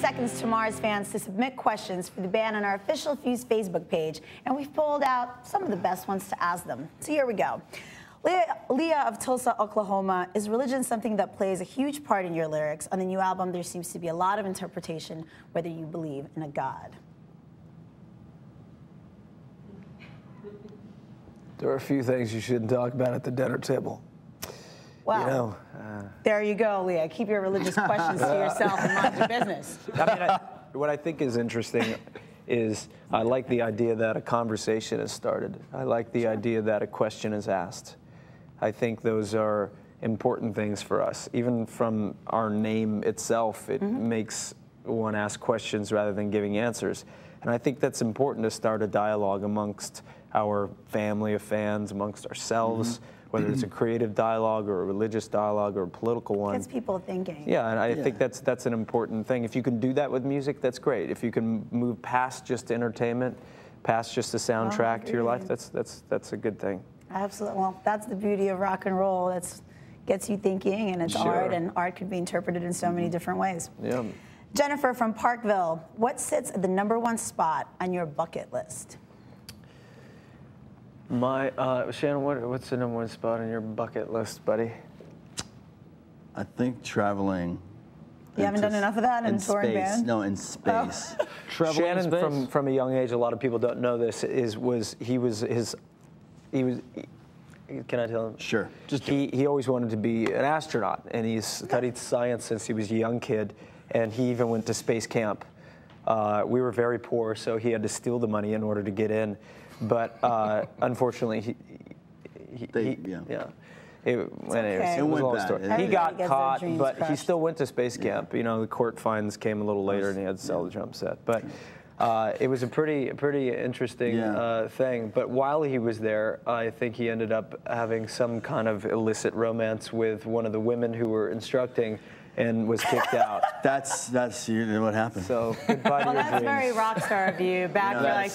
seconds to Mars fans to submit questions for the band on our official Fuse Facebook page, and we've pulled out some of the best ones to ask them. So here we go. Leah of Tulsa, Oklahoma, is religion something that plays a huge part in your lyrics? On the new album, there seems to be a lot of interpretation, whether you believe in a God. There are a few things you shouldn't talk about at the dinner table. Well, you know, there you go, Leah. Keep your religious questions to yourself and mind your business. I mean, what I think is interesting is I like the idea that a conversation has started. I like the idea that a question is asked. I think those are important things for us. Even from our name itself, it makes one ask questions rather than giving answers. And I think that's important to start a dialogue amongst our family of fans, amongst ourselves, whether it's a creative dialogue or a religious dialogue or a political one. Gets people thinking. Yeah, and I think that's an important thing. If you can do that with music, that's great. If you can move past just entertainment, past just a soundtrack to your life, that's a good thing. Absolutely. Well, that's the beauty of rock and roll. That gets you thinking, and it's art, and art can be interpreted in so many different ways. Yeah. Jennifer from Parkville, what sits at the #1 spot on your bucket list? Shannon, what's the #1 spot on your bucket list, buddy? I think traveling. You haven't done enough of that in touring band? No, in space. Oh. Shannon, from a young age, a lot of people don't know this, can I tell him? Sure. He always wanted to be an astronaut, and he's studied science since he was a young kid, and he even went to space camp. We were very poor, so he had to steal the money in order to get in. But unfortunately, it was a long story. He got caught, but he still went to space camp. You know, the court fines came a little later, and he had to sell the drum set. But it was a pretty interesting thing. But while he was there, I think he ended up having some kind of illicit romance with one of the women who were instructing, and was kicked out. That's what happened. So goodbye to your dreams. That's very rock star of you. Back, you're like.